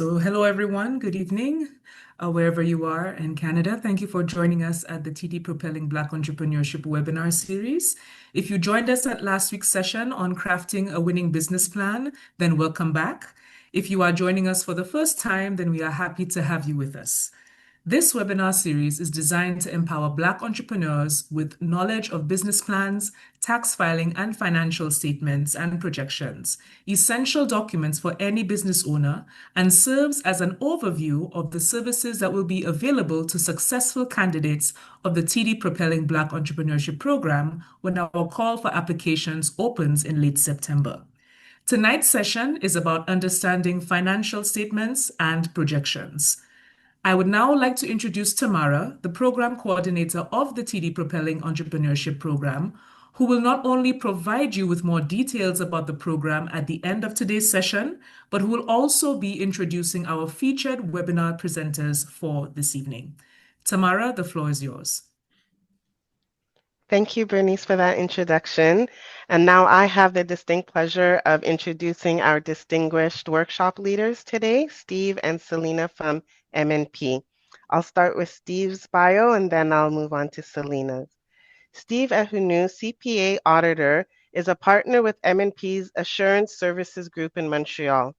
So, hello everyone, good evening, wherever you are in Canada. Thank you for joining us at the TD Propelling Black Entrepreneurship webinar series. If you joined us at last week's session on crafting a winning business plan, then welcome back. If you are joining us for the first time, then we are happy to have you with us. This webinar series is designed to empower Black entrepreneurs with knowledge of business plans, tax filing, and financial statements and projections, essential documents for any business owner, and serves as an overview of the services that will be available to successful candidates of the TD Propelling Black Entrepreneurship Program when our call for applications opens in late September. Tonight's session is about understanding financial statements and projections. I would now like to introduce Tamara, the program coordinator of the TD Propelling Entrepreneurship Program, who will not only provide you with more details about the program at the end of today's session, but who will also be introducing our featured webinar presenters for this evening. Tamara, the floor is yours. Thank you, Bernice, for that introduction. And now I have the distinct pleasure of introducing our distinguished workshop leaders today, Steve and Cylena from MNP. I'll start with Steve's bio and then I'll move on to Cylena's. Steve Ehounou, CPA auditor, is a partner with MNP's Assurance Services Group in Montreal.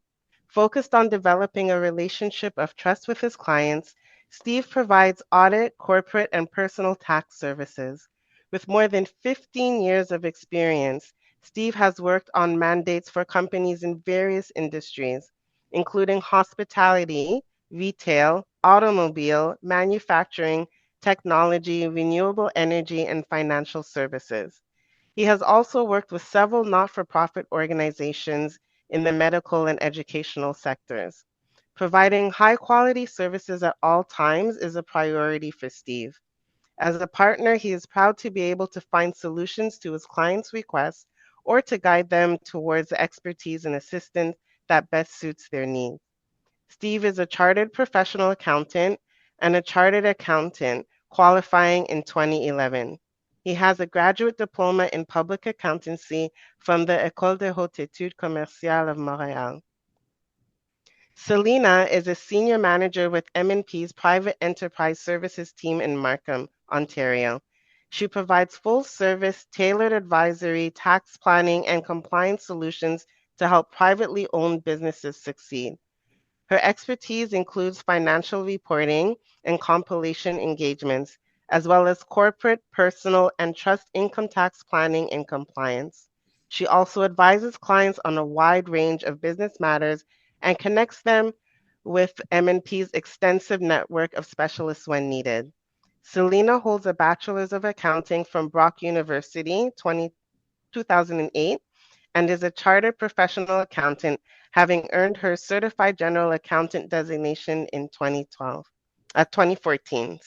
Focused on developing a relationship of trust with his clients, Steve provides audit, corporate, and personal tax services. With more than 15 years of experience, Steve has worked on mandates for companies in various industries, including hospitality, retail, automobile, manufacturing, technology, renewable energy, and financial services. He has also worked with several not-for-profit organizations in the medical and educational sectors. Providing high-quality services at all times is a priority for Steve. As a partner, he is proud to be able to find solutions to his clients' requests or to guide them towards the expertise and assistance that best suits their needs. Steve is a chartered professional accountant and a chartered accountant qualifying in 2011. He has a graduate diploma in public accountancy from the École de Haute Études Commerciales of Montréal. Cylena is a senior manager with M&P's Private Enterprise Services team in Markham, Ontario. She provides full-service, tailored advisory, tax planning, and compliance solutions to help privately owned businesses succeed. Her expertise includes financial reporting and compilation engagements, as well as corporate, personal, and trust income tax planning and compliance. She also advises clients on a wide range of business matters and connects them with M&P's extensive network of specialists when needed. Cylena holds a Bachelor's of Accounting from Brock University 2008 and is a chartered professional accountant, having earned her Certified General Accountant designation in 2014.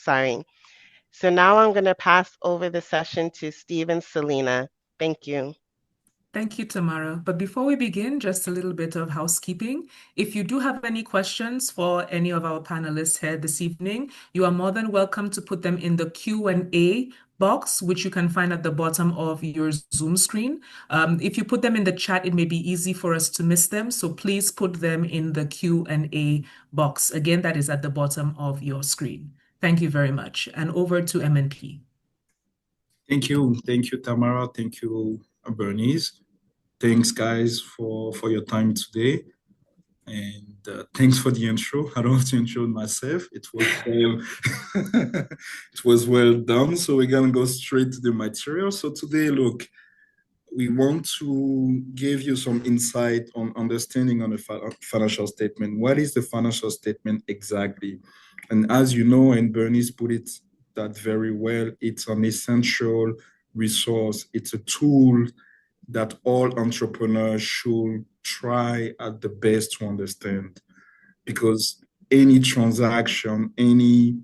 So now I'm going to pass over the session to Steve and Cylena. Thank you. Thank you, Tamara. But before we begin, just a little bit of housekeeping. If you do have any questions for any of our panelists here this evening, you are more than welcome to put them in the Q&A box, which you can find at the bottom of your Zoom screen. If you put them in the chat, it may be easy for us to miss them. So please put them in the Q&A box. Again, that is at the bottom of your screen. Thank you very much. And over to MNP. Thank you. Thank you, Tamara. Thank you, Bernice. Thanks, guys, for your time today. And thanks for the intro. I don't have to intro myself. It was well done. So we're going to go straight to the material. So today, look, we want to give you some insight on understanding on the financial statement. What is the financial statement exactly? And as you know, and Bernice put it that very well, it's an essential resource. It's a tool that all entrepreneurs should try at the best to understand, because any transaction, any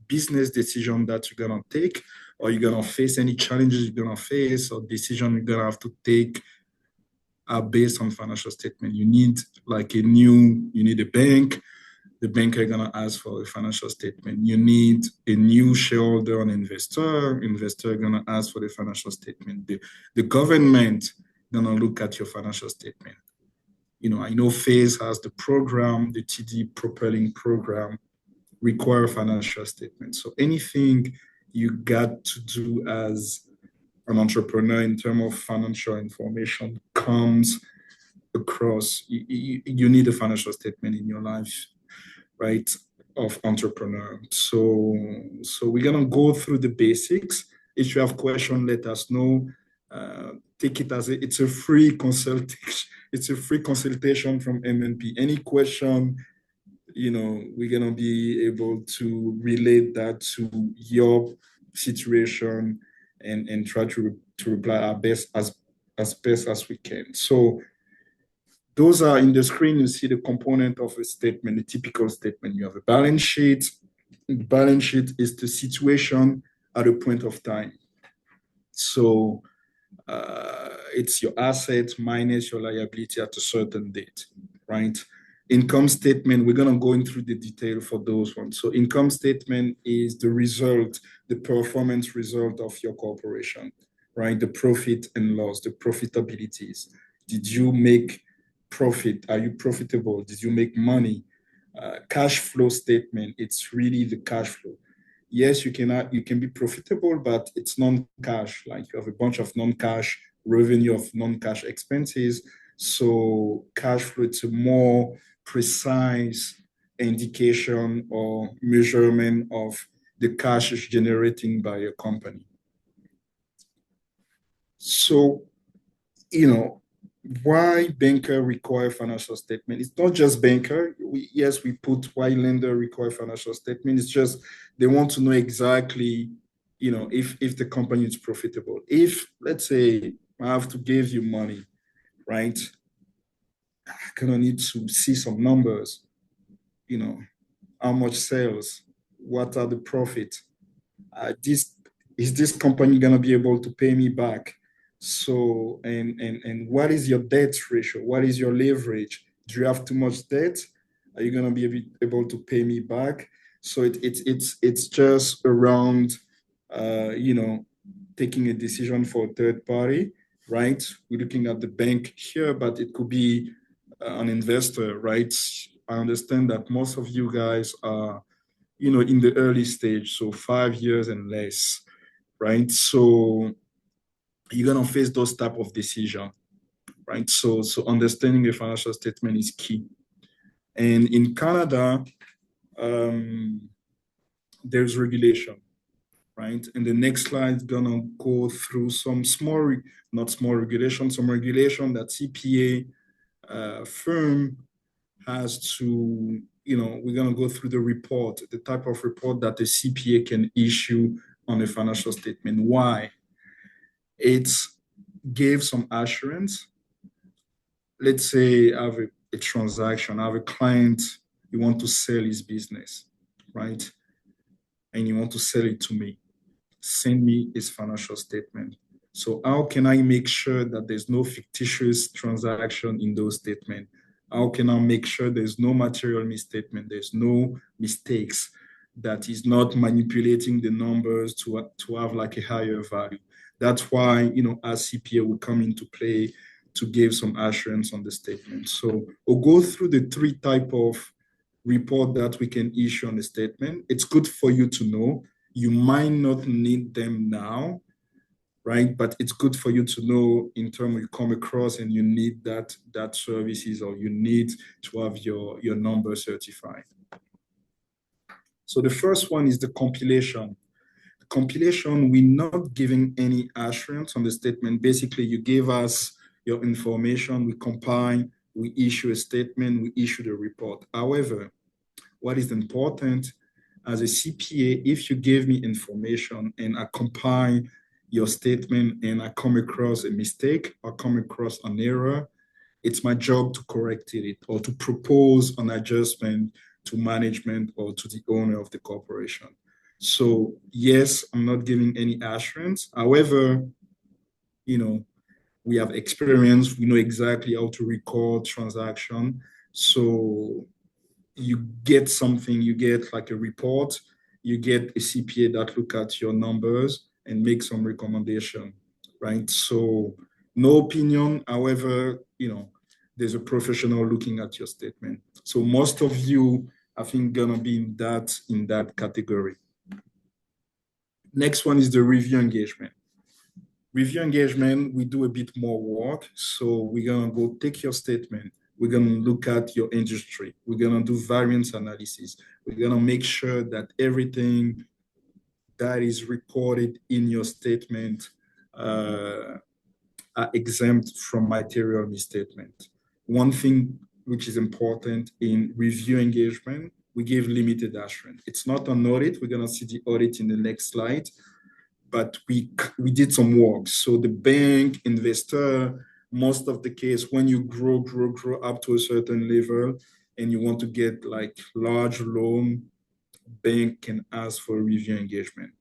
business decision that you're going to take, or you're going to face, any challenges you're going to face, or decision you're going to have to take are based on financial statement. You need you need a bank. The banker is going to ask for a financial statement. You need a new shareholder and investor is going to ask for the financial statement. The government is going to look at your financial statement. I know FACE has the program, the TD propelling program, require financial statements. So anything you got to do as an entrepreneur in terms of financial information comes across, you need a financial statement in your life, right, of entrepreneur. So we're gonna go through the basics. If you have questions, let us know. Take it as it's a free consultation. It's a free consultation from MNP. Any question, we're gonna be able to relate that to your situation and try to reply our best as best as we can. So those are in the screen. You see the component of a statement, a typical statement. You have a balance sheet. Balance sheet is the situation at a point of time. So it's your assets minus your liability at a certain date, right? Income statement, we're going to go into the detail for those ones. So income statement is the result, the performance result of your corporation, right? The profit and loss, the profitabilities. Did you make profit? Are you profitable? Did you make money? Cash flow statement, it's really the cash flow. Yes, you can be profitable, but it's non-cash. Like you have a bunch of non-cash revenue of non-cash expenses. So cash flow, it's a more precise indication or measurement of the cash is generating by a company. So, why banker require financial statement? It's not just banker. We put why lender require financial statement. It's just they want to know exactly, if the company is profitable. If, let's say, I have to give you money, right? I'm gonna need to see some numbers, how much sales, what are the profits? Is this company gonna be able to pay me back? So, and what is your debt ratio? What is your leverage? Do you have too much debt? Are you gonna be able to pay me back? So it's just around, taking a decision for a third party, right? We're looking at the bank here, but it could be an investor, right? I understand that most of you guys are, in the early stage, so 5 years and less, right? So you're gonna face those type of decisions, right? So understanding the financial statement is key. And in Canada, there's regulation, right? And the next slide is gonna go through some some regulation that CPA firm has to, we're gonna go through the report, the type of report that the CPA can issue on a financial statement. Why? It gave some assurance. Let's say I have a transaction, I have a client, you want to sell his business, right? And you want to sell it to me. Send me his financial statement. So how can I make sure that there's no fictitious transaction in those statements? How can I make sure there's no material misstatement, there's no mistakes, that is not manipulating the numbers to have like a higher value? That's why, as CPA will come into play to give some assurance on the statement. So we'll go through the 3 type of report that we can issue on the statement. It's good for you to know. You might not need them now, right? But it's good for you to know in terms you come across and you need that services, or you need to have your number certified. So the first one is the compilation. Compilation, we're not giving any assurance on the statement. Basically, you give us your information, we compile, we issue a statement, we issue the report. However, what is important as a CPA, if you give me information and I compile your statement and I come across a mistake or come across an error, it's my job to correct it or to propose an adjustment to management or to the owner of the corporation. So yes, I'm not giving any assurance. However, we have experience. We know exactly how to record transaction. So you get something, you get like a report, you get a CPA that look at your numbers and make some recommendation, right? So no opinion. However, there's a professional looking at your statement. So most of you, I think, gonna be in that category. Next one is the review engagement. Review engagement, we do a bit more work. So we're gonna go take your statement. We're gonna look at your industry. We're gonna do variance analysis. We're gonna make sure that everything that is recorded in your statement are exempt from material misstatement. One thing which is important in review engagement, we give limited assurance. It's not an audit. We're gonna see the audit in the next slide, but we did some work. So the bank, investor, most of the case, when you grow up to a certain level and you want to get like large loan, bank can ask for a review engagement,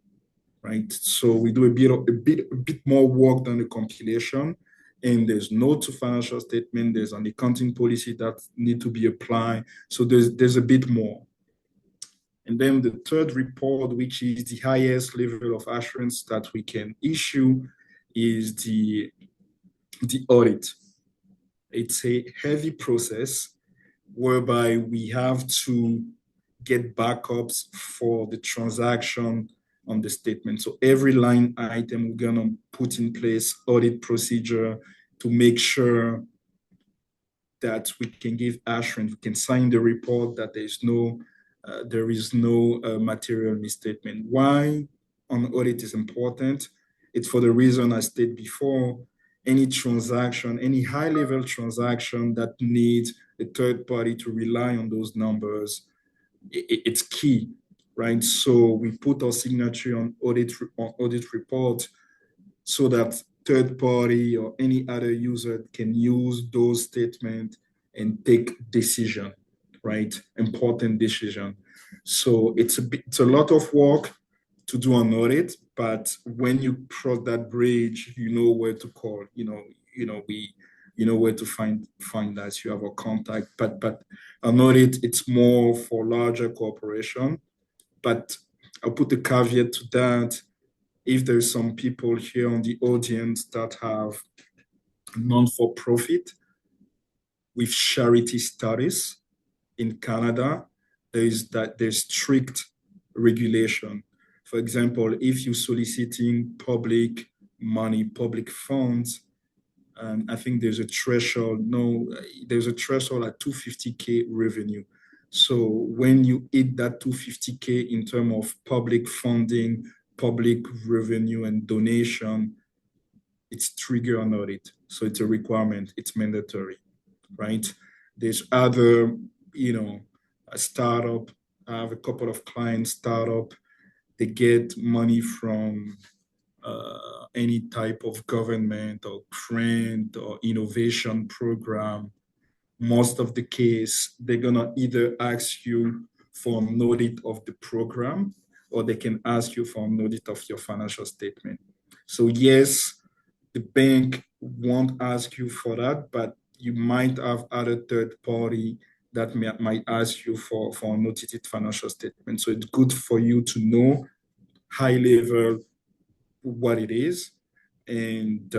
right? So we do a bit more work than the compilation, and there's note to financial statement, there's an accounting policy that need to be applied. So there's a bit more. And then the third report, which is the highest level of assurance that we can issue, is the audit. It's a heavy process whereby we have to get backups for the transaction on the statement. So every line item, we're gonna put in place audit procedure to make sure that we can give assurance, we can sign the report that there is no material misstatement. Why an audit is important? It's for the reason I stated before. Any transaction, any high-level transaction that needs a third party to rely on those numbers, it's key, right? So we put our signature on audit report so that third party or any other user can use those statements and take decision, right? Important decision. So it's a lot of work to do an audit, but when you cross that bridge, you know where to call. You know where to find us. You have a contact. But an audit, it's more for larger corporation. But I'll put a caveat to that. If there's some people here on the audience that have non-for-profit with charity status in Canada, there's strict regulation. For example, if you're soliciting public money, public funds, I think there's a threshold. There's a threshold at 250K revenue. So when you hit that 250K in terms of public funding, public revenue, and donation, it's trigger an audit. So it's a requirement. It's mandatory, right? There's other, a startup. I have a couple of clients, startup. They get money from any type of government or grant or innovation program. Most of the case, they're gonna either ask you for an audit of the program, or they can ask you for an audit of your financial statement. So yes, the bank won't ask you for that, but you might have other third party that might ask you for an audited financial statement. So it's good for you to know high level what it is, and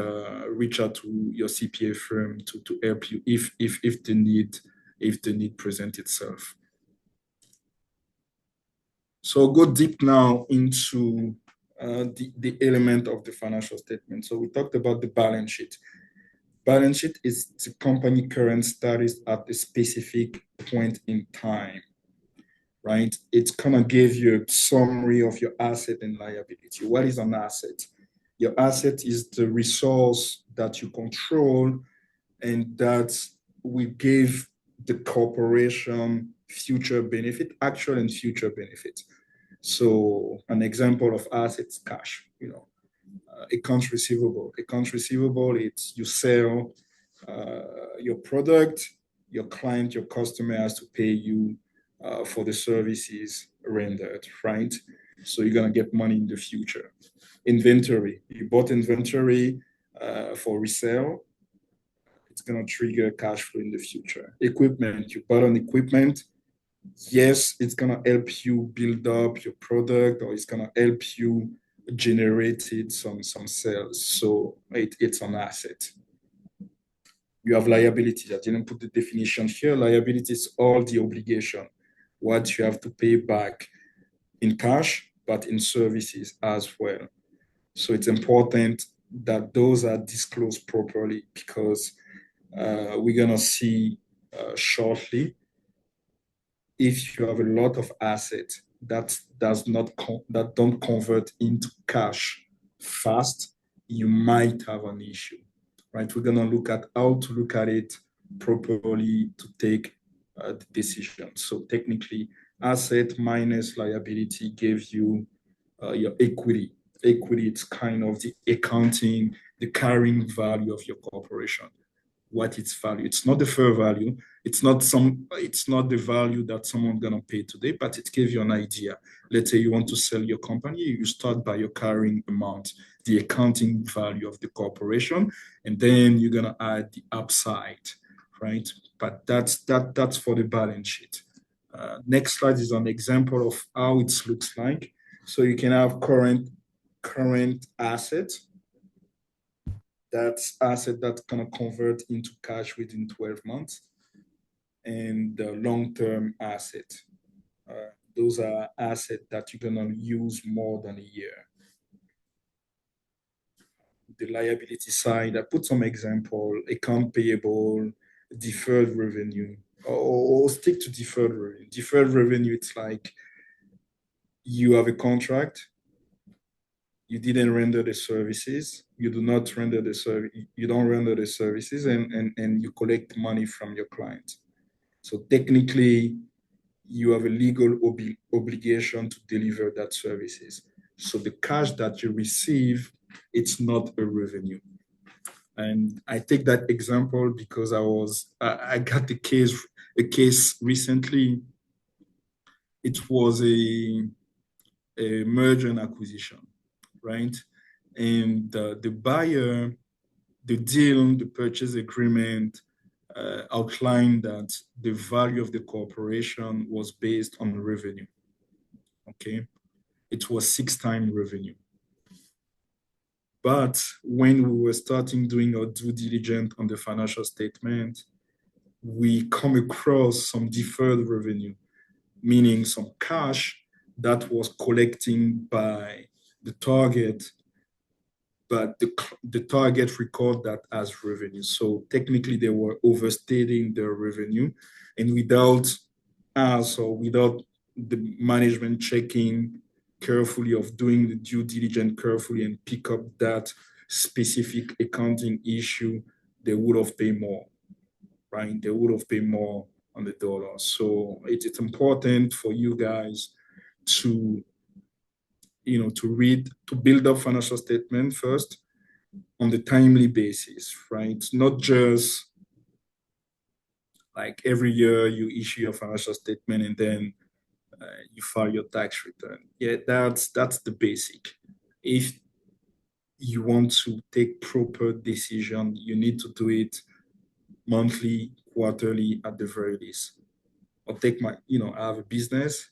reach out to your CPA firm to help you if the need presents itself. So go deep now into the element of the financial statement. So we talked about the balance sheet. Balance sheet is the company current status at a specific point in time, right? It's gonna give you a summary of your asset and liability. What is an asset? Your asset is the resource that you control and that will give the corporation future benefit, actual and future benefit. So an example of assets, cash, accounts receivable. Accounts receivable, it's you sell your product, your client, your customer has to pay you for the services rendered, right? So you're gonna get money in the future. Inventory, you bought inventory for resale, it's gonna trigger cash flow in the future. Equipment, you bought an equipment, yes, it's gonna help you build up your product, or it's gonna help you generate some sales. So it's an asset. You have liabilities. I didn't put the definition here. Liability is all the obligation, what you have to pay back in cash, but in services as well. So it's important that those are disclosed properly, because we're gonna see shortly, if you have a lot of assets that don't convert into cash fast, you might have an issue, right? We're gonna look at how to look at it properly to take the decision. So technically, asset minus liability gives you your equity. Equity, it's kind of the accounting, the carrying value of your corporation, what its value. It's not the fair value. It's not the value that someone's gonna pay today, but it gives you an idea. Let's say you want to sell your company, you start by your carrying amount, the accounting value of the corporation, and then you're gonna add the upside, right? But that's for the balance sheet. Next slide is an example of how it looks like. So you can have current assets. That's asset that's gonna convert into cash within 12 months, and the long-term asset. Those are assets that you're gonna use more than a year. The liability side, I put some example: account payable, deferred revenue, or stick to deferred revenue. Deferred revenue, it's like you have a contract, you didn't render the services, you don't render the services, and you collect money from your client. So technically, you have a legal obligation to deliver that services. So the cash that you receive, it's not a revenue. And I take that example because I got a case recently. It was a merger and acquisition, right? And the buyer, the deal, the purchase agreement outlined that the value of the corporation was based on revenue. Okay, it was 6 times revenue. But when we were starting doing our due diligence on the financial statement, we come across some deferred revenue, meaning some cash that was collecting by the target, but the target record that as revenue. So technically they were overstating their revenue, and without us, or without the management checking carefully, of doing the due diligence carefully and pick up that specific accounting issue, they would have paid more, right? They would have paid more on the dollar. So it's important for you guys to build up financial statement first on the timely basis, right? Not just like every year you issue your financial statement and then you file your tax return. Yeah, that's the basic. If you want to take proper decision, you need to do it monthly, quarterly, at the very least. Or I have a business.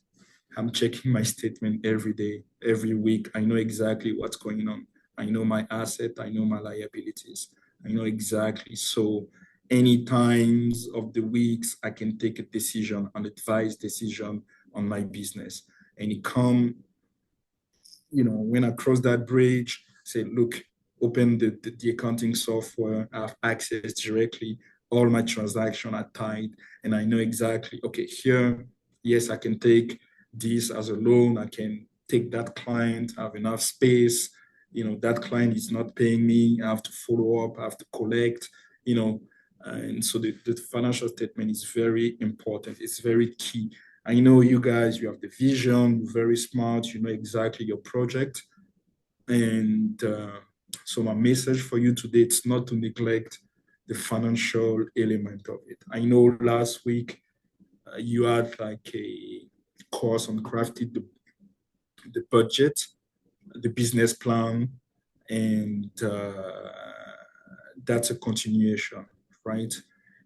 I'm checking my statement every day, every week. I know exactly what's going on. I know my asset, I know my liabilities. I know exactly. So any times of the weeks, I can take a decision, an advised decision on my business. And it come, when I cross that bridge, say, look, open the accounting software, I have access directly, all my transactions are tied, and I know exactly, okay, here, yes, I can take this as a loan, I can take that client, I have enough space, that client is not paying me, I have to follow up, I have to collect, and so the financial statement is very important. It's very key. I know you guys, you have the vision, you're very smart, you know exactly your project. And so my message for you today, it's not to neglect the financial element of it. I know last week you had like a course on crafting the budget, the business plan, and that's a continuation, right?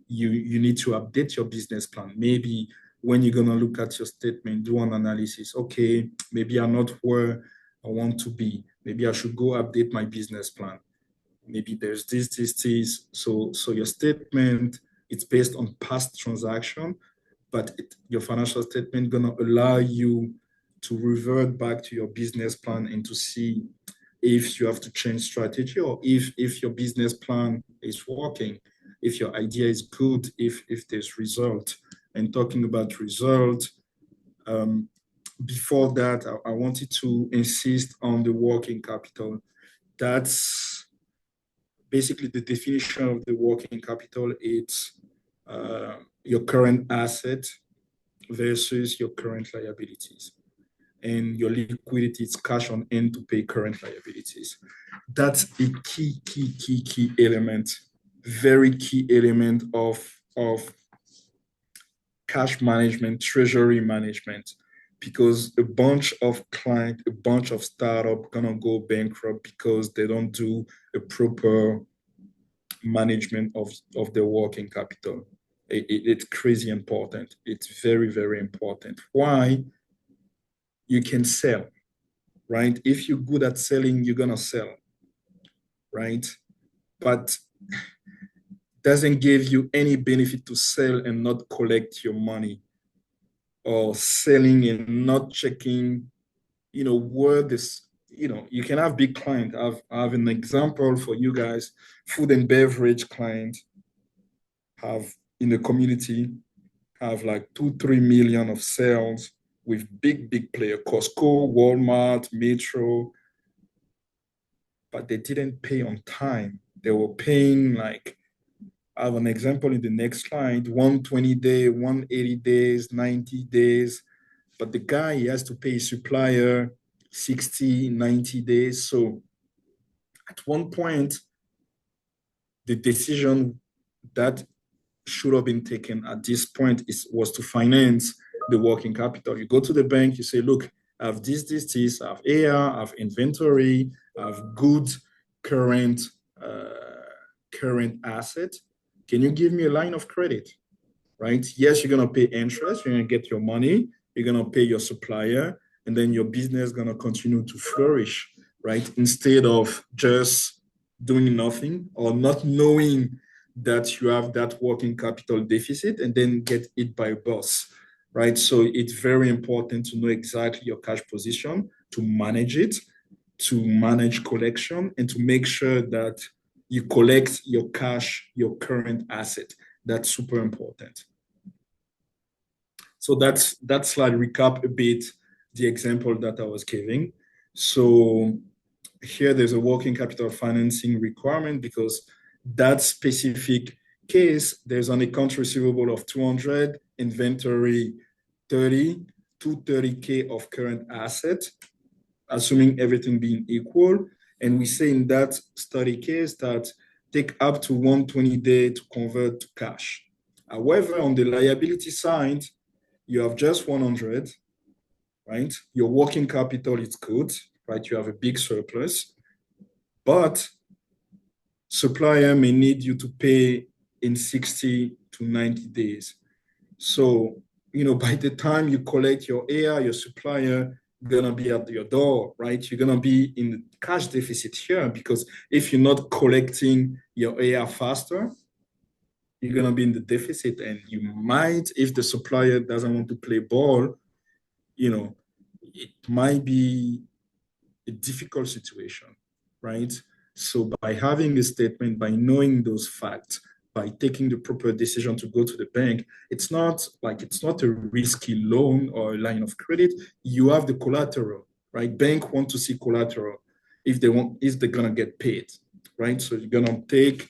You need to update your business plan. Maybe when you're going to look at your statement, do an analysis. Okay, maybe I'm not where I want to be. Maybe I should go update my business plan. maybe there's this. So your statement, it's based on past transaction, but your financial statement gonna allow you to revert back to your business plan and to see if you have to change strategy, or if your business plan is working, if your idea is good, if there's result. And talking about result, before that, I wanted to insist on the working capital. That's basically the definition of the working capital. It's your current asset versus your current liabilities. And your liquidity is cash on hand to pay current liabilities. That's a key element, very key element of cash management, treasury management, because a bunch of clients, a bunch of startups gonna go bankrupt because they don't do a proper management of their working capital. It's crazy important. It's very, very important. Why? You can sell, right? If you're good at selling, you're gonna sell, right? But doesn't give you any benefit to sell and not collect your money, or selling and not checking, where this, you can have big client. I have an example for you guys. Food and beverage client have in the community have like 2-3 million of sales with big player, Costco, Walmart, Metro, but they didn't pay on time. They were paying like, I have an example in the next slide, 120 days, 180 days, 90 days, but the guy, he has to pay his supplier 60, 90 days. So at one point, the decision that should have been taken at this point was to finance the working capital. You go to the bank, you say, look, I have this, I have AR, I have inventory, I have good current asset. Can you give me a line of credit, right? Yes, you're gonna pay interest, you're gonna get your money, you're gonna pay your supplier, and then your business is gonna continue to flourish, right? Instead of just doing nothing or not knowing that you have that working capital deficit and then get hit by a bus, right? So it's very important to know exactly your cash position, to manage it, to manage collection, and to make sure that you collect your cash, your current asset. That's super important. So that slide recap a bit the example that I was giving. So here there's a working capital financing requirement because that specific case, there's an account receivable of 200, inventory 30, 230K of current asset, assuming everything being equal. And we say in that study case that take up to 120 days to convert to cash. However, on the liability side, you have just 100, right? Your working capital is good, right? You have a big surplus, but supplier may need you to pay in 60 to 90 days. So, by the time you collect your AR, your supplier gonna be at your door, right? You're gonna be in the cash deficit here, because if you're not collecting your AR faster, you're gonna be in the deficit, and you might, if the supplier doesn't want to play ball, it might be a difficult situation, right? So by having a statement, by knowing those facts, by taking the proper decision to go to the bank, it's not a risky loan or a line of credit. You have the collateral, right? Bank want to see collateral if they're gonna get paid, right? So you're gonna take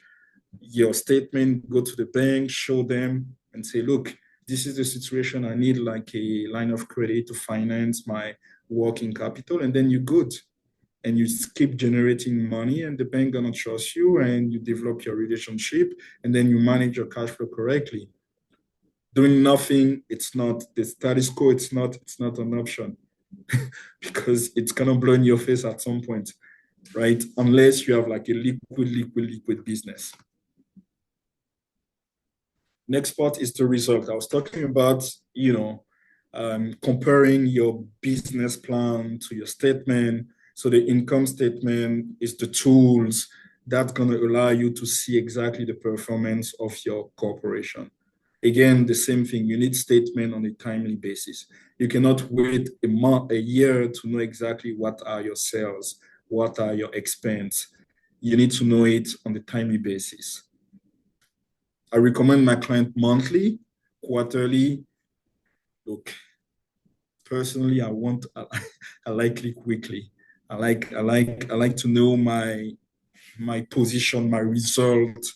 your statement, go to the bank, show them, and say, look, this is the situation. I need like a line of credit to finance my working capital, and then you're good. And you keep generating money, and the bank gonna trust you, and you develop your relationship, and then you manage your cash flow correctly. Doing nothing, it's not the status quo. It's not an option because it's gonna blow in your face at some point, right? Unless you have like a liquid business. Next part is the result. I was talking about, comparing your business plan to your statement. So the income statement is the tools That's going to allow you to see exactly the performance of your corporation. Again, the same thing. You need statement on a timely basis. You cannot wait a month, a year to know exactly what are your sales, what are your expense. You need to know it on a timely basis. I recommend my client monthly, quarterly. Look, personally, I like it weekly. I like to know my position, my result,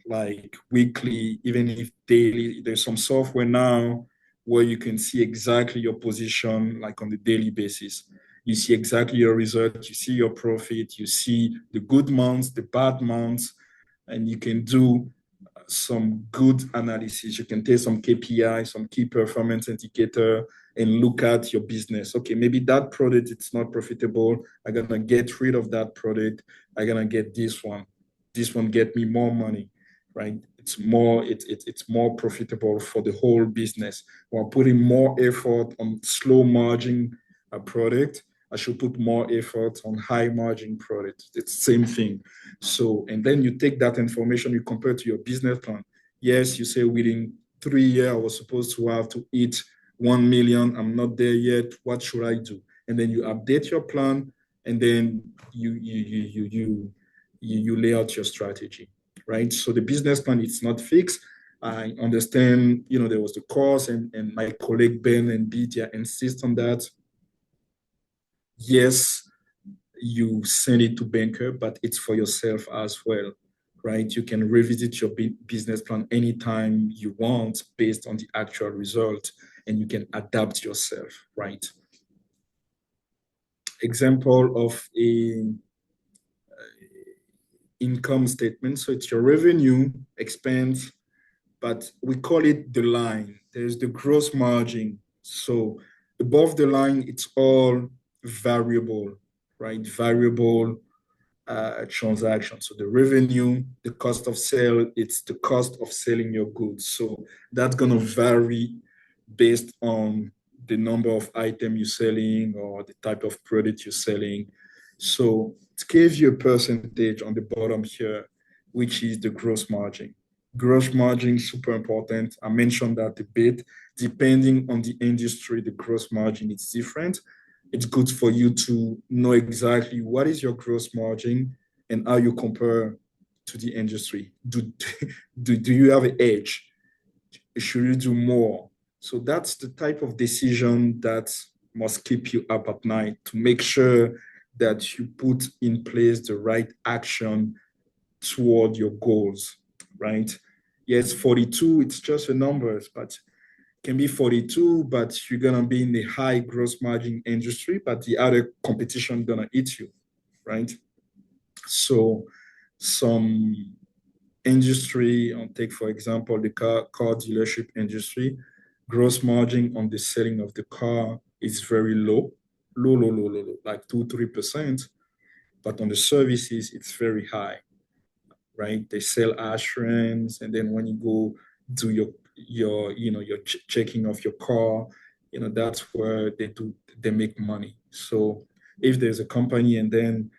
like weekly, even if daily. There's some software now where you can see exactly your position, like on the daily basis. You see exactly your result, you see your profit, you see the good months, the bad months, and you can do some good analysis. You can take some KPI, some key performance indicator, and look at your business. Okay, maybe that product, it's not profitable. I'm gonna get rid of that product. I'm gonna get this one. This one get me more money, right? It's more profitable for the whole business. While putting more effort on slow margin product, I should put more effort on high margin product. It's the same thing. So, and then you take that information, you compare to your business plan. Yes, you say within 3 years, I was supposed to have to eat 1 million. I'm not there yet. What should I do? And then you update your plan, and then you lay out your strategy, right? So the business plan, it's not fixed. I understand, there was the course, and my colleague Ben and Lydia insist on that. Yes, you send it to banker, but it's for yourself as well, right? You can revisit your business plan anytime you want based on the actual result, and you can adapt yourself, right? Example of a income statement. So it's your revenue, expense, but we call it the line. There's the gross margin. So above the line, it's all variable, right? Variable transaction. So the revenue, the cost of sale, it's the cost of selling your goods. So that's going to vary based on the number of items you're selling or the type of product you're selling. So it gives you a percentage on the bottom here, which is the gross margin. Gross margin, super important. I mentioned that a bit. Depending on the industry, the gross margin is different. It's good for you to know exactly what is your gross margin and how you compare to the industry. Do you have an edge? Should you do more? So that's the type of decision that must keep you up at night, to make sure that you put in place the right action toward your goals, right? Yes, 42, it's just a number, but can be 42, but you're gonna be in the high gross margin industry, but the other competition gonna eat you, right? So some industry, take for example, the car dealership industry, gross margin on the selling of the car is very low, like 2-3%, but on the services, it's very high, right? They sell assurance, and then when you go do your checking of your car, that's where they make money. So if there's a company and then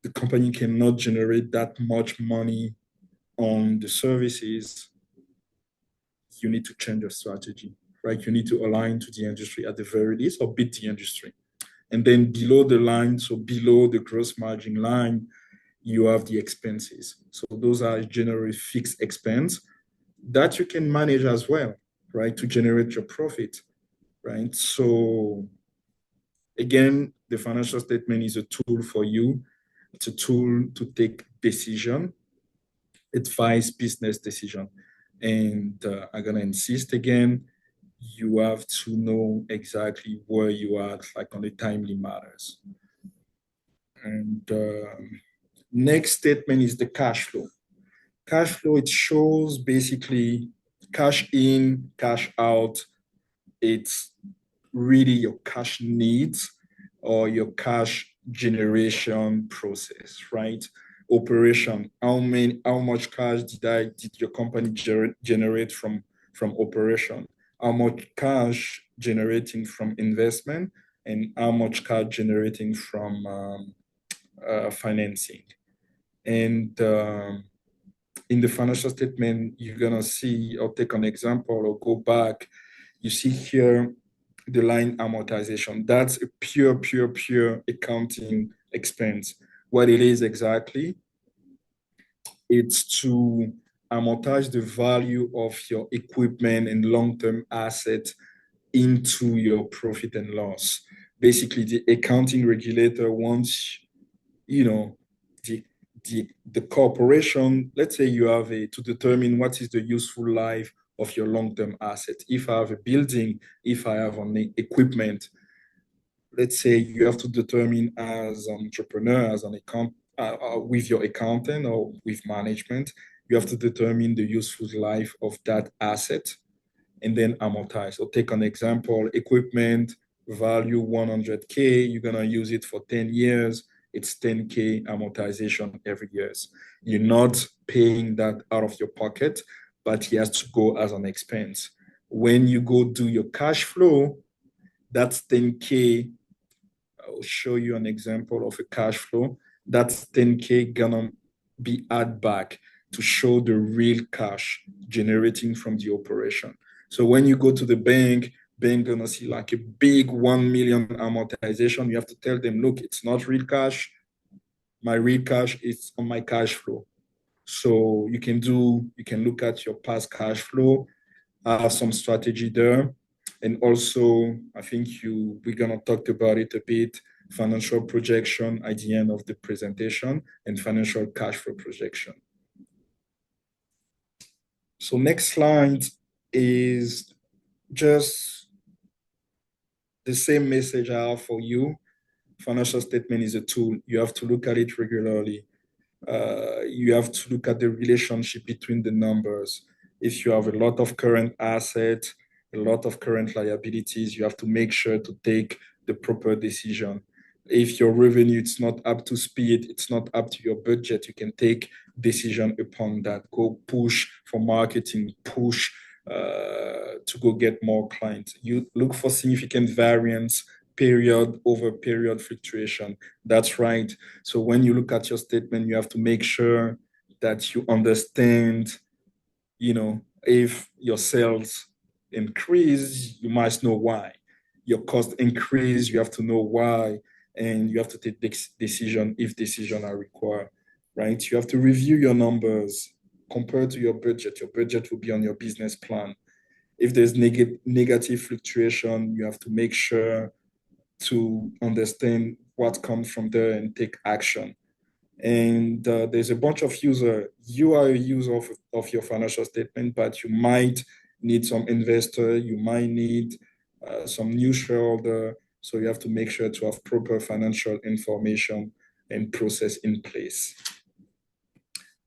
the company cannot generate that much money on the services, you need to change your strategy, right? You need to align to the industry at the very least, or beat the industry. And then below the line, so below the gross margin line, you have the expenses. So those are generally fixed expense that you can manage as well, right, to generate your profit, right? So again, the financial statement is a tool for you. It's a tool to take decision, advise business decision. And I'm gonna insist again, you have to know exactly where you are, like on the timely matters. And next statement is the cash flow. Cash flow, it shows basically cash in, cash out. It's really your cash needs or your cash generation process, right? Operation, how much cash did your company generate from operation? How much cash generating from investment, and how much cash generating from financing, And in the financial statement, you're gonna see, or take an example or go back, you see here the line amortization. That's a pure accounting expense. What it is exactly, it's to amortize the value of your equipment and long-term assets into your profit and loss. Basically, the accounting regulator wants, you know, the corporation, let's say you have to determine what is the useful life of your long-term asset. If I have a building, if I have an equipment, let's say you have to determine as an entrepreneur, as an account, with your accountant or with management, you have to determine the useful life of that asset and then amortize. So take an example, equipment value 100K, you're gonna use it for 10 years, it's 10K amortization every year. You're not paying that out of your pocket, but it has to go as an expense. When you go do your cash flow, that's 10K. I'll show you an example of a cash flow. That's 10K gonna be add back to show the real cash generating from the operation. So when you go to the bank gonna see like a big 1 million amortization. You have to tell them, look, it's not real cash. My real cash is on my cash flow. So you can look at your past cash flow, have some strategy there. And also, I think we're gonna talk about it a bit, financial projection at the end of the presentation and financial cash flow projection. So next slide is just the same message I have for you. Financial statement is a tool. You have to look at it regularly. You have to look at the relationship between the numbers. If you have a lot of current assets, a lot of current liabilities, you have to make sure to take the proper decision. If your revenue is not up to speed, it's not up to your budget, you can take decision upon that. Go push for marketing, push to go get more clients. You look for significant variance, period over period fluctuation. That's right. So when you look at your statement, you have to make sure that you understand, if your sales increase, you must know why. Your cost increase, you have to know why, and you have to take decision if decisions are required, right? You have to review your numbers compared to your budget. Your budget will be on your business plan. If there's negative fluctuation, you have to make sure to understand what comes from there and take action. And there's a bunch of users. You are a user of your financial statement, but you might need some investor, you might need some new shareholder. So you have to make sure to have proper financial information and process in place.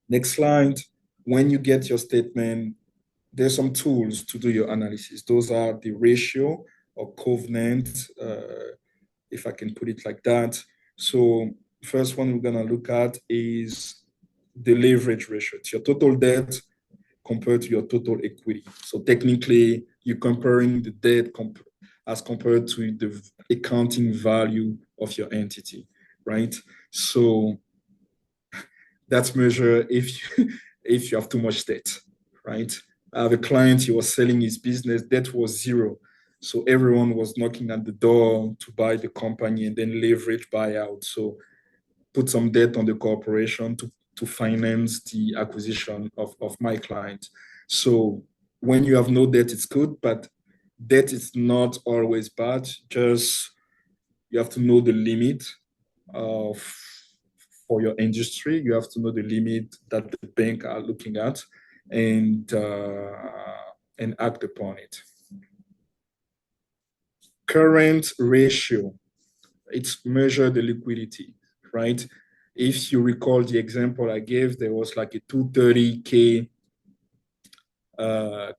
Next slide. When you get your statement, there's some tools to do your analysis. Those are the ratio or covenant, if I can put it like that. So first one we're gonna look at is the leverage ratio. It's your total debt compared to your total equity. So technically, you're comparing the debt as compared to the accounting value of your entity, right? So that's measured if you have too much debt, right? I have a client, he was selling his business, debt was zero. So everyone was knocking at the door to buy the company and then leverage buyout. So put some debt on the corporation to finance the acquisition of my client. So when you have no debt, it's good, but debt is not always bad. Just you have to know the limit for your industry. You have to know the limit that the bank are looking at and act upon it. Current ratio, it's measure the liquidity, right? If you recall the example I gave, there was like a 230K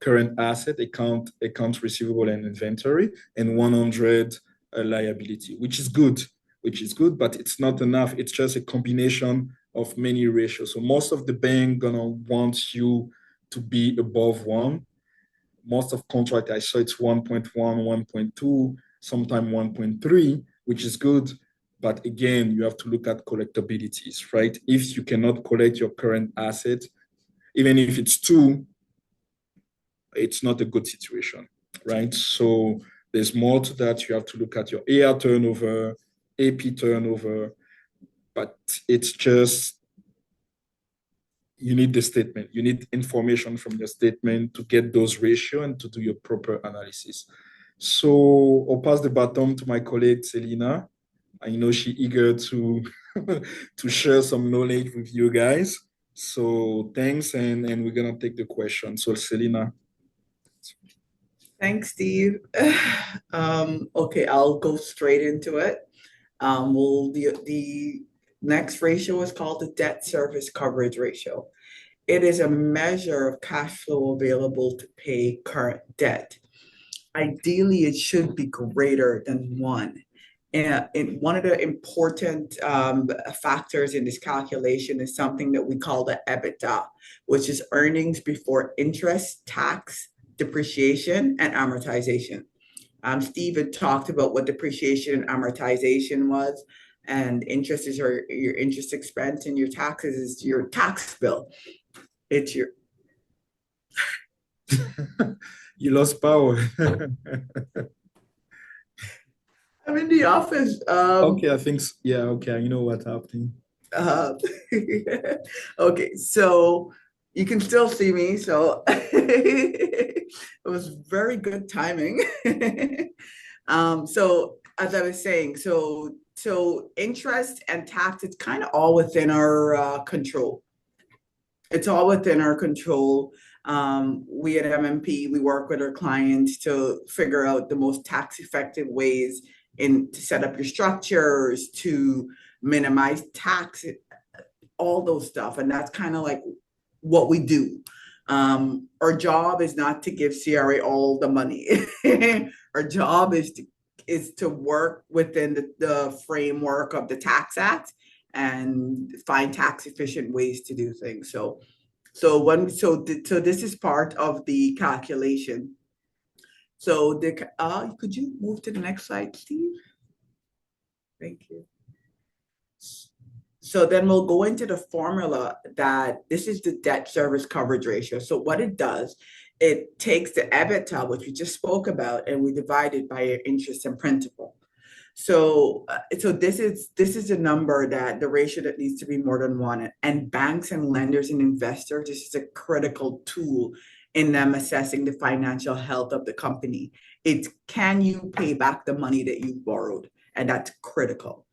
current asset, account receivable and inventory, and 100 liability, which is good, but it's not enough. It's just a combination of many ratios. So most of the bank gonna want you to be above one. Most of contract I saw it's 1.1, 1.2, sometimes 1.3, which is good. But again, you have to look at collectabilities, right? If you cannot collect your current asset, even if it's two, it's not a good situation, right? So there's more to that. You have to look at your AR turnover, AP turnover, but it's just, you need the statement. You need information from your statement to get those ratios and to do your proper analysis. So I'll pass the baton to my colleague, Cylena. I know she's eager to, to share some knowledge with you guys. So thanks, and we're going to take the question. So Cylena. Thanks, Steve. Okay, I'll go straight into it. The next ratio is called the debt service coverage ratio. It is a measure of cash flow available to pay current debt. Ideally, it should be greater than 1. And one of the important factors in this calculation is something that we call the EBITDA, which is earnings before interest, tax, depreciation, and amortization. Steve had talked about what depreciation and amortization was, and interest is your interest expense, and your taxes is your tax bill. It's your... You lost power. I'm in the office. Okay, I think, yeah, okay, I know what's happening. Okay, so you can still see me, so it was very good timing. So as I was saying, so interest and tax, it's kind of all within our control. It's all within our control. We at MMP, we work with our clients to figure out the most tax effective ways to set up your structures, to minimize tax, all those stuff. And that's kind of like what we do. Our job is not to give CRA all the money. Our job is to work within the framework of the Tax Act and find tax efficient ways to do things. So this is part of the calculation. So could you move to the next slide, Steve? Thank you. So then we'll go into the formula that this is the debt service coverage ratio. So what it does, it takes the EBITDA, which we just spoke about, and we divide it by your interest and principal. So this is a number, that the ratio that needs to be more than 1. And banks and lenders and investors, this is a critical tool in them assessing the financial health of the company. It's, can you pay back the money that you borrowed? And that's critical.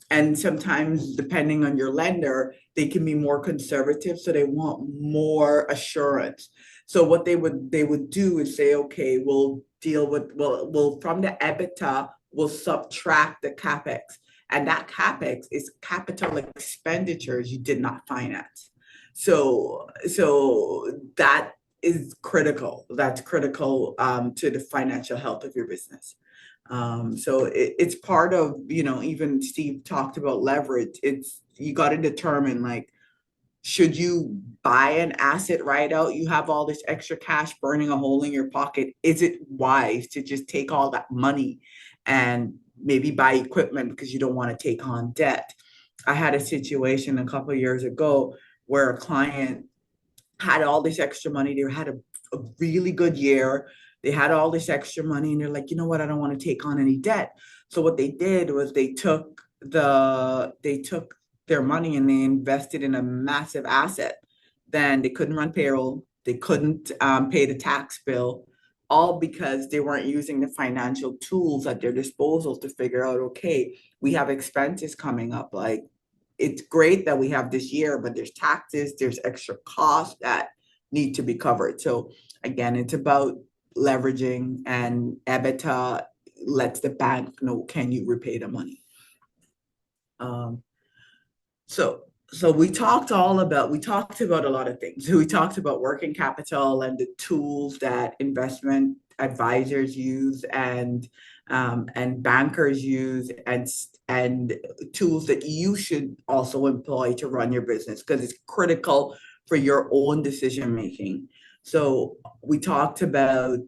And sometimes, depending on your lender, they can be more conservative, so they want more assurance. So what they would do is say, okay, we'll from the EBITDA, we'll subtract the CapEx. And that CapEx is capital expenditures you did not finance. So that is critical. That's critical to the financial health of your business. So it's part of, even Steve talked about leverage. You got to determine, like, should you buy an asset right out? You have all this extra cash burning a hole in your pocket. Is it wise to just take all that money and maybe buy equipment because you don't want to take on debt? I had a situation a couple of years ago where a client had all this extra money. They had a really good year. They had all this extra money, and they're like, you know what? I don't want to take on any debt. So what they did was they took their money and they invested in a massive asset. Then they couldn't run payroll. They couldn't pay the tax bill, all because they weren't using the financial tools at their disposal to figure out, okay, we have expenses coming up. Like, it's great that we have this year, but there's taxes, there's extra costs that need to be covered. So again, it's about leveraging, and EBITDA lets the bank know, can you repay the money? So we talked about a lot of things. We talked about working capital and the tools that investment advisors use and bankers use, and tools that you should also employ to run your business, because it's critical for your own decision making. So we talked about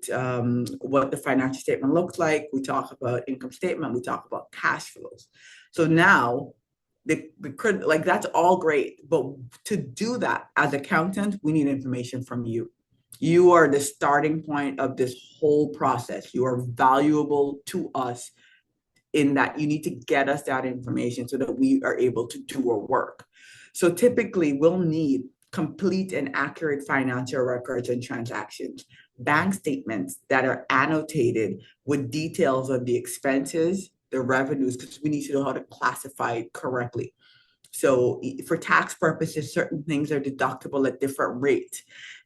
what the financial statement looks like. We talk about income statement. We talk about cash flows. So now, like that's all great, but to do that as accountants, we need information from you. You are the starting point of this whole process. You are valuable to us in that you need to get us that information so that we are able to do our work. So typically we'll need complete and accurate financial records and transactions, bank statements that are annotated with details of the expenses, the revenues, because we need to know how to classify it correctly. So for tax purposes, certain things are deductible at different rates.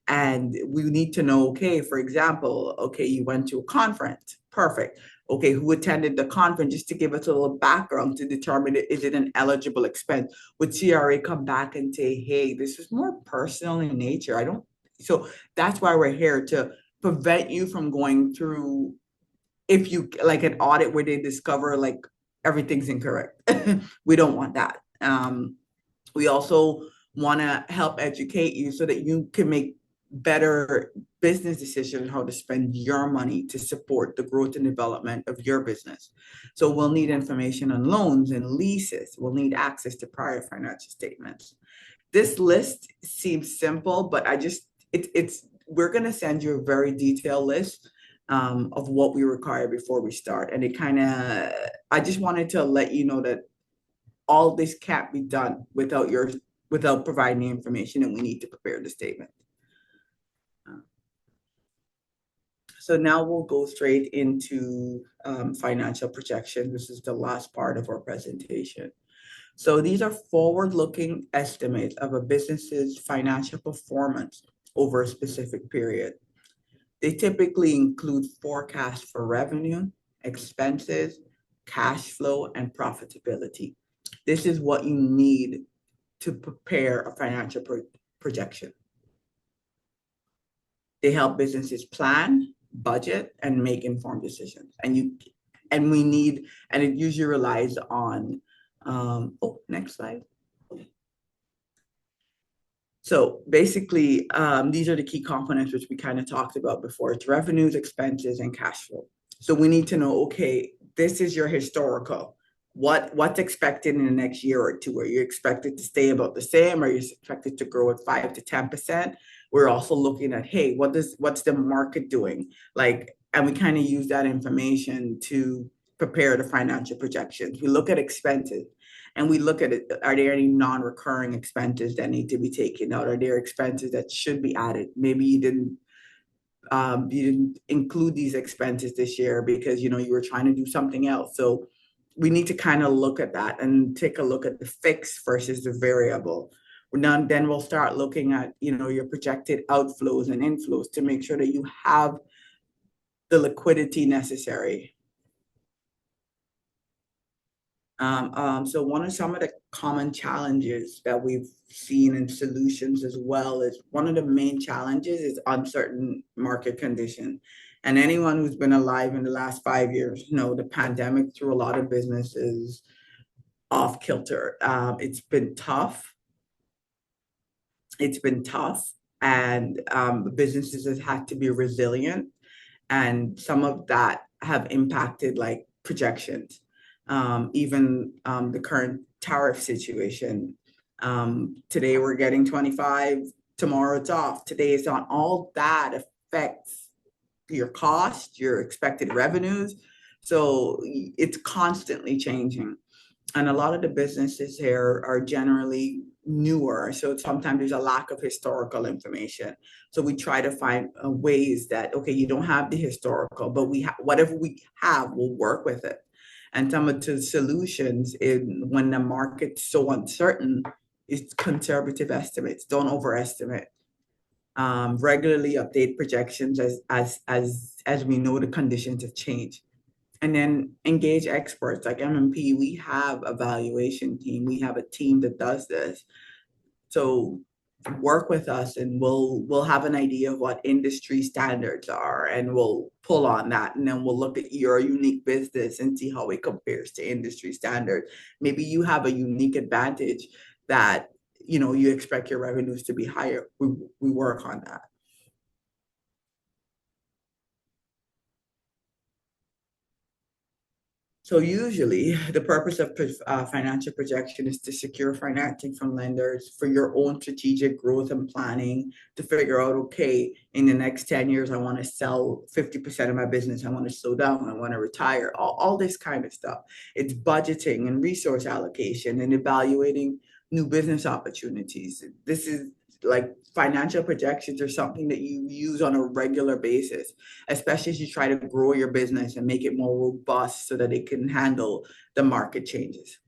And we need to know, okay, for example, okay, you went to a conference, perfect. Okay, who attended the conference, just to give us a little background to determine is it an eligible expense? Would CRA come back and say, hey, this is more personal in nature? So that's why we're here, to prevent you from going through, if you like an audit where they discover like everything's incorrect. We don't want that. We also want to help educate you so that you can make better business decisions how to spend your money to support the growth and development of your business. So we'll need information on loans and leases. We'll need access to prior financial statements. This list seems simple, but we're going to send you a very detailed list of what we require before we start. And I just wanted to let you know that all this can't be done without providing the information, and we need to prepare the statement. So now we'll go straight into financial projection. This is the last part of our presentation. So these are forward-looking estimates of a business's financial performance over a specific period. They typically include forecasts for revenue, expenses, cash flow, and profitability. This is what you need to prepare a financial projection. They help businesses plan, budget, and make informed decisions. And it usually relies on, next slide. So basically, these are the key components which we kind of talked about before. It's revenues, expenses, and cash flow. So we need to know, okay, this is your historical. What's expected in the next year or two? Are you expected to stay about the same? Are you expected to grow at 5 to 10%? We're also looking at, hey, what's the market doing? And we kind of use that information to prepare the financial projections. We look at expenses and we look at it. Are there any non-recurring expenses that need to be taken out? Are there expenses that should be added? Maybe you didn't include these expenses this year because, you were trying to do something else. So we need to kind of look at that and take a look at the fixed versus the variable. Then we'll start looking at, your projected outflows and inflows to make sure that you have the liquidity necessary. So some of the common challenges that we've seen in solutions as well is one of the main challenges is uncertain market condition. And anyone who's been alive in the last 5 years, the pandemic threw a lot of businesses off kilter. It's been tough. And businesses have had to be resilient. And some of that have impacted like projections. Even the current tariff situation. Today we're getting 25, tomorrow it's off. Today it's on. All that affects your cost, your expected revenues. So it's constantly changing. And a lot of the businesses here are generally newer. So sometimes there's a lack of historical information. So we try to find ways that, okay, you don't have the historical, but whatever we have, we'll work with it. And some of the solutions when the market's so uncertain is conservative estimates. Don't overestimate. Regularly update projections as we know the conditions have changed. And then engage experts like M&P. We have a valuation team. We have a team that does this. So work with us and we'll have an idea of what industry standards are and we'll pull on that, and then we'll look at your unique business and see how it compares to industry standard. Maybe you have a unique advantage that you expect your revenues to be higher. We work on that. So usually the purpose of financial projection is to secure financing from lenders for your own strategic growth and planning, to figure out, okay, in the next 10 years, I want to sell 50% of my business. I want to slow down. I want to retire, all this kind of stuff. It's budgeting and resource allocation and evaluating new business opportunities. This is like financial projections are something that you use on a regular basis, especially as you try to grow your business and make it more robust so that it can handle the market changes.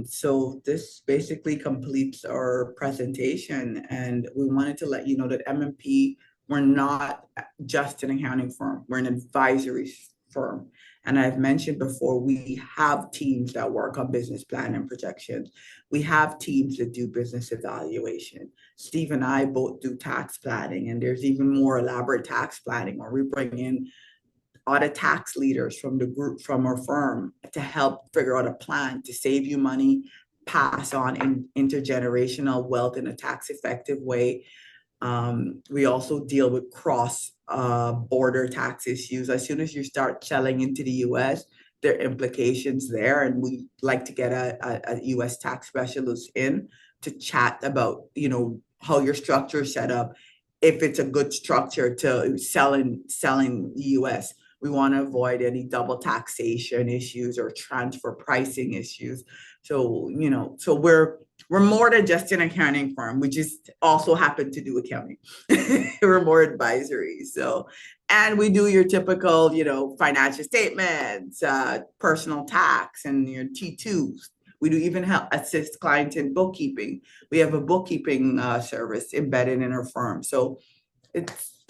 So this basically completes our presentation, and we wanted to let you know that M&P, we're not just an accounting firm, we're an advisory firm. And I've mentioned before, we have teams that work on business plan and projections. We have teams that do business evaluation. Steve and I both do tax planning, and there's even more elaborate tax planning where we bring in audit tax leaders from the group, from our firm, to help figure out a plan to save you money, pass on intergenerational wealth in a tax effective way. We also deal with cross border tax issues. As soon as you start selling into the US, there are implications there. And we like to get a US tax specialist in to chat about, how your structure is set up, if it's a good structure to selling US. We want to avoid any double taxation issues or transfer pricing issues. So, so we're more than just an accounting firm. We just also happen to do accounting. We're more advisory. So, and we do your typical, financial statements, personal tax, and your T2s. We do even help assist clients in bookkeeping. We have a bookkeeping service embedded in our firm. So it's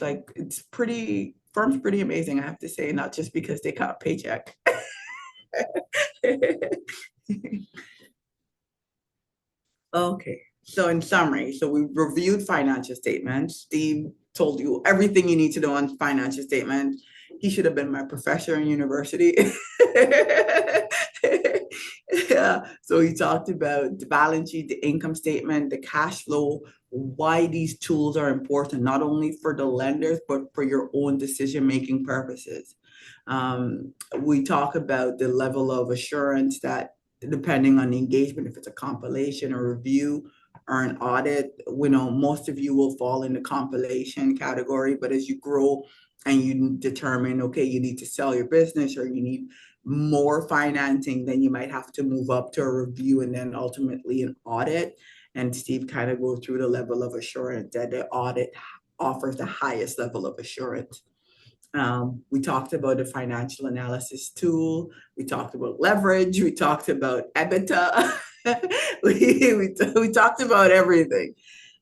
firm's pretty amazing, I have to say, not just because they got a paycheck. Okay, so in summary, we reviewed financial statements. Steve told you everything you need to know on financial statements. He should have been my professor in university. Yeah. So he talked about the balance sheet, the income statement, the cash flow, why these tools are important, not only for the lenders, but for your own decision-making purposes. We talk about the level of assurance that, depending on the engagement, if it's a compilation or review or an audit, most of you will fall in the compilation category, but as you grow and you determine, okay, you need to sell your business or you need more financing, then you might have to move up to a review and then ultimately an audit. And Steve kind of goes through the level of assurance that the audit offers the highest level of assurance. We talked about the financial analysis tool. We talked about leverage. We talked about EBITDA. we talked about everything.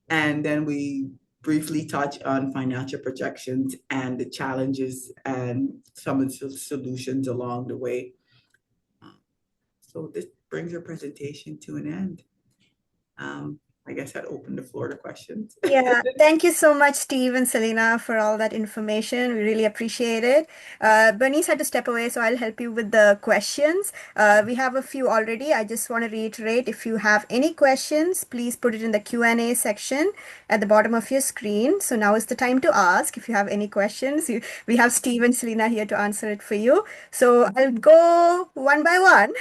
And then we briefly touch on financial projections and the challenges and some of the solutions along the way. So this brings our presentation to an end. I guess I'd open the floor to questions. Yeah, thank you so much, Steve and Cylena, for all that information. We really appreciate it. Bernice had to step away, so I'll help you with the questions. We have a few already. I just want to reiterate, if you have any questions, please put it in the Q&A section at the bottom of your screen. So now is the time to ask if you have any questions. We have Steve and Cylena here to answer it for you. So I'll go one by one.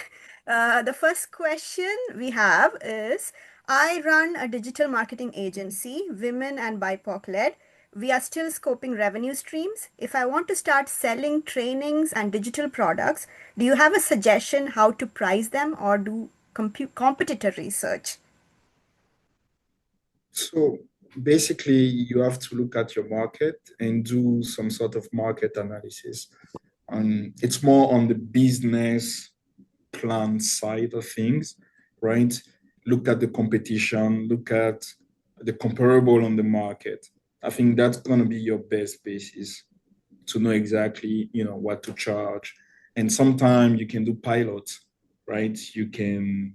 The first question we have is, I run a digital marketing agency, women and BIPOC led. We are still scoping revenue streams. If I want to start selling trainings and digital products, do you have a suggestion how to price them or do competitor research? So basically, you have to look at your market and do some sort of market analysis. It's more on the business plan side of things, right? Look at the competition, look at the comparable on the market. I think that's going to be your best basis to know exactly, what to charge. And sometimes you can do pilots, right? You can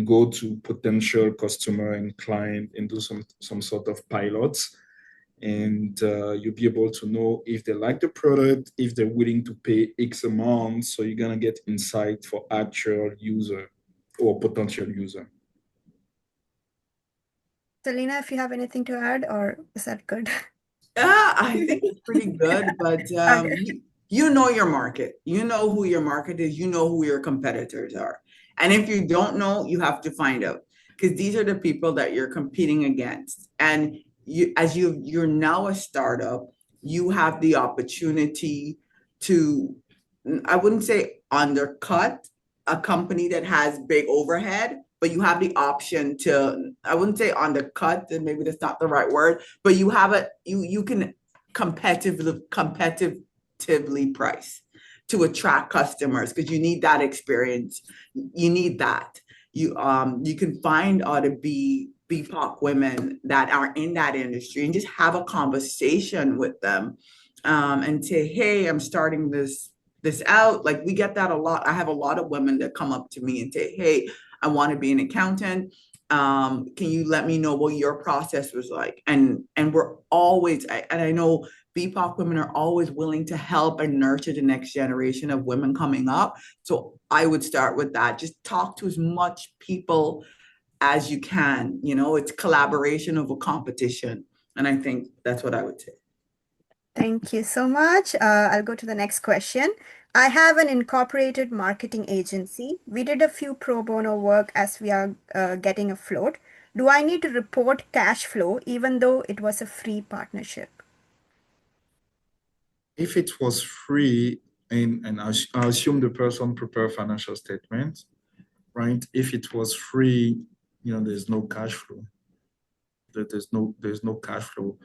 go to potential customer and client and do some sort of pilots. And you'll be able to know if they like the product, if they're willing to pay X amount. So you're going to get insight for actual user or potential user. Cylena, if you have anything to add, or is that good? I think it's pretty good, but Okay. you know your market. You know who your market is. You know who your competitors are. And if you don't know, you have to find out because these are the people that you're competing against. And you're now a startup, you have the opportunity to, I wouldn't say undercut a company that has big overhead, but you have the option to, I wouldn't say undercut, and maybe that's not the right word, but you can competitively price to attract customers because you need that experience. You need that. You can find out to be BIPOC women that are in that industry and just have a conversation with them, and say, hey, I'm starting this out. Like we get that a lot. I have a lot of women that come up to me and say, hey, I want to be an accountant. Can you let me know what your process was like? And we're always, and I know BIPOC women are always willing to help and nurture the next generation of women coming up. So I would start with that. Just talk to as much people as you can. You know, it's collaboration over competition. And I think that's what I would say. Thank you so much. I'll go to the next question. I have an incorporated marketing agency. We did a few pro bono work as we are getting afloat. Do I need to report cash flow even though it was a free partnership? If it was free, and I assume the person prepare financial statement, right? If it was free, there's no cash flow. There's no cash flow.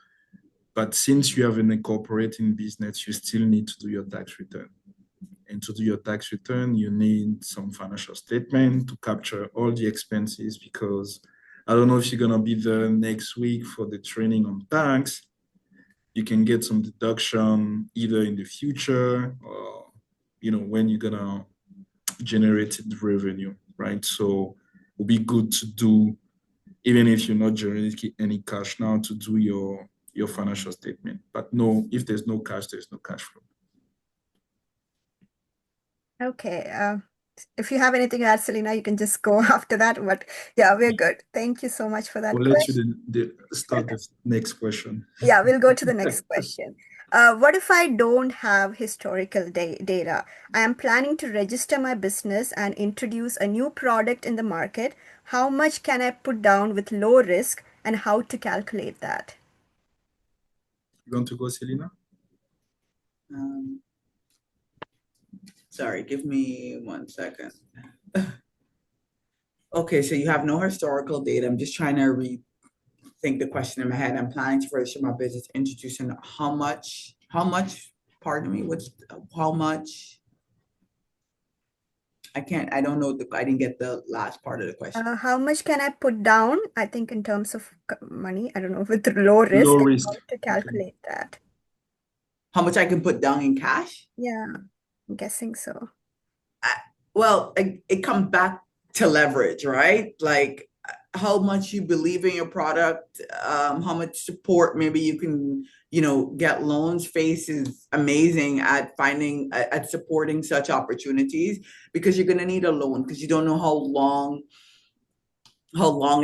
But since you have an incorporating business, you still need to do your tax return. And to do your tax return, you need some financial statement to capture all the expenses, because I don't know if you're going to be there next week for the training on tax. You can get some deduction either in the future or, when you're going to generate the revenue, right? So it will be good to do, even if you're not generating any cash now, to do your financial statement. But no, if there's no cash, there's no cash flow. Okay. If you have anything to add, Cylena, you can just go after that. But yeah, we're good. Thank you so much for that We'll let question. you start the next question. Yeah, we'll go to the next question. What if I don't have historical data? I am planning to register my business and introduce a new product in the market. How much can I put down with low risk and how to calculate that? You want to go, Cylena? Sorry, give me 1 second. Okay, so you have no historical data. I'm just trying to rethink the question in my head. I'm planning to register my business, introducing how much, pardon me, how much? I don't know, I didn't get the last part of the question. How much can I put down? I think in terms of money, I don't know, with low risk. Low risk. How to calculate that? How much I can put down in cash? Yeah, I'm guessing so. Well, it comes back to leverage, right? Like how much you believe in your product, how much support maybe you can, get loans. Face is amazing at supporting such opportunities, because you're going to need a loan because you don't know how long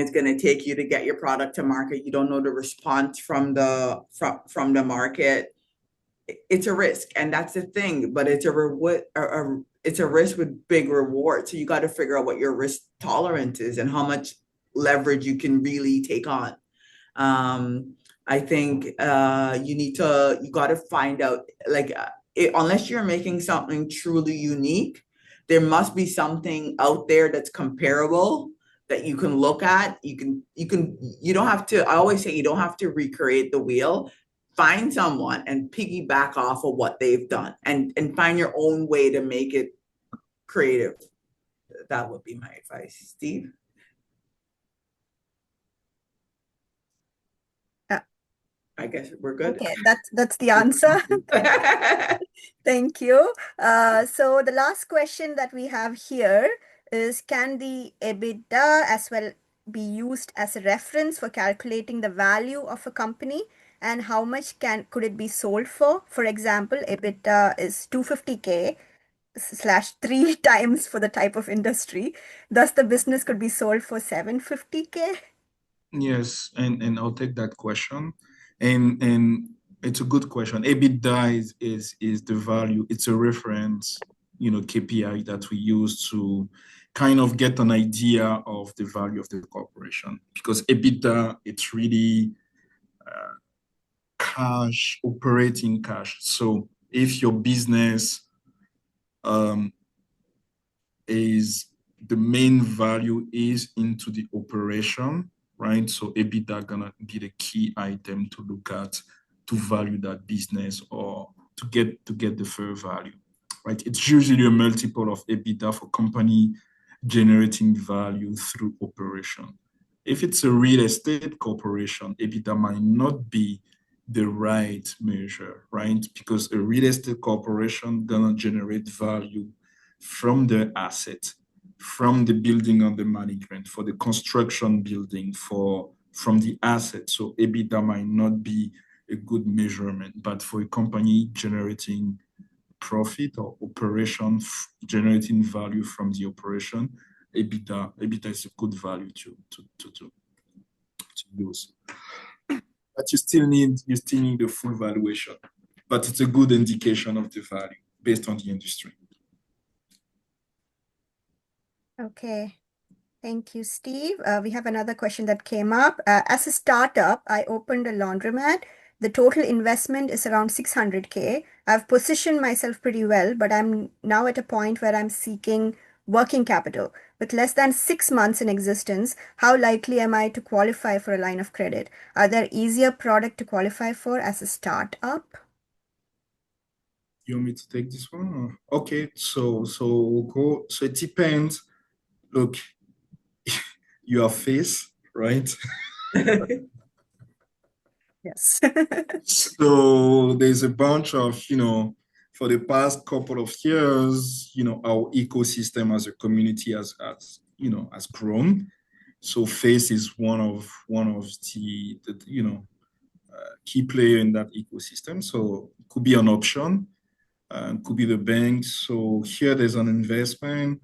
it's going to take you to get your product to market. You don't know the response from the market. It's a risk, and that's the thing, but it's a risk with big reward. So you got to figure out what your risk tolerance is and how much leverage you can really take on. I think you got to find out, like, unless you're making something truly unique, there must be something out there that's comparable that you can look at. You don't have to, I always say, you don't have to recreate the wheel. Find someone and piggyback off of what they've done, and find your own way to make it creative. That would be my advice. Steve? I guess we're good. Okay, that's the answer. Thank you. So the last question that we have here is, can the EBITDA as well be used as a reference for calculating the value of a company, and how much could it be sold for? For example, EBITDA is 250K / 3 times for the type of industry. Thus, the business could be sold for 750K. Yes, and I'll take that question. And It's a good question. EBITDA is the value. It's a reference, KPI that we use to kind of get an idea of the value of the corporation. Because EBITDA, it's really cash, operating cash. So if your business is the main value is into the operation, right? So EBITDA gonna be the key item to look at to value that business or to get the fair value, right? It's usually a multiple of EBITDA for company generating value through operation. If it's a real estate corporation, EBITDA might not be the right measure, right? Because a real estate corporation gonna generate value from the asset, from the building under management, for the construction building, from the asset. So EBITDA might not be a good measurement, but for a company generating profit or operation, generating value from the operation, EBITDA is a good value to use. But you still need the full valuation, but it's a good indication of the value based on the industry. Okay. Thank you, Steve. We have another question that came up. As a startup, I opened a laundromat. The total investment is around 600K. I've positioned myself pretty well, but I'm now at a point where I'm seeking working capital. With less than 6 months in existence, how likely am I to qualify for a line of credit? Are there easier products to qualify for as a startup? You want me to take this one? Okay, so it depends. Look, you are face, right? Yes. So there's a bunch of, for the past couple of years, our ecosystem as a community has grown. So face is one of the key player in that ecosystem. So it could be an option, could be the bank. So here there's an investment.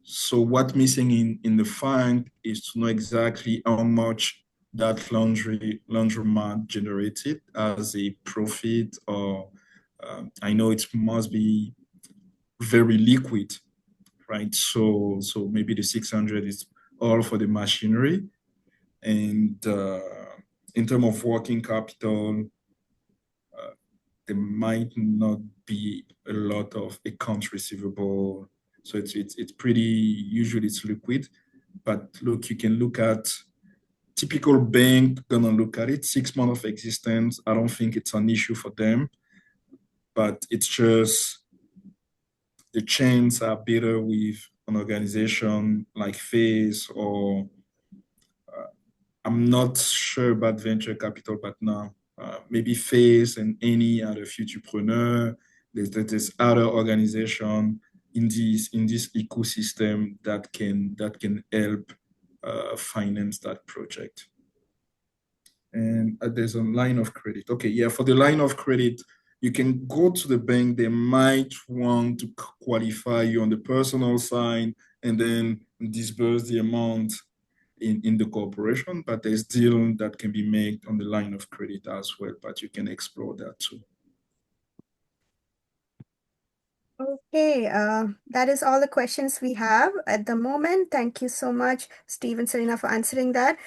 So what's missing in the fund is to know exactly how much that laundromat generated as a profit, or I know it must be very liquid, right? So maybe the 600 is all for the machinery, and in terms of working capital, there might not be a lot of accounts receivable. So it's pretty, usually it's liquid. But look, you can look at typical bank, gonna look at it, 6 months of existence. I don't think it's an issue for them, but it's just the chains are better with an organization like Face, or I'm not sure about venture capital, but now maybe Face and any other futurepreneur. There's other organization in this ecosystem that can help finance that project. And there's a line of credit. Okay, yeah, for the line of credit, you can go to the bank. They might want to qualify you on the personal side and then disburse the amount in the corporation, but there's deal that can be made on the line of credit as well, but you can explore that too. Okay, that is all the questions we have at the moment. Thank you so much, Steve and Cylena, for answering that.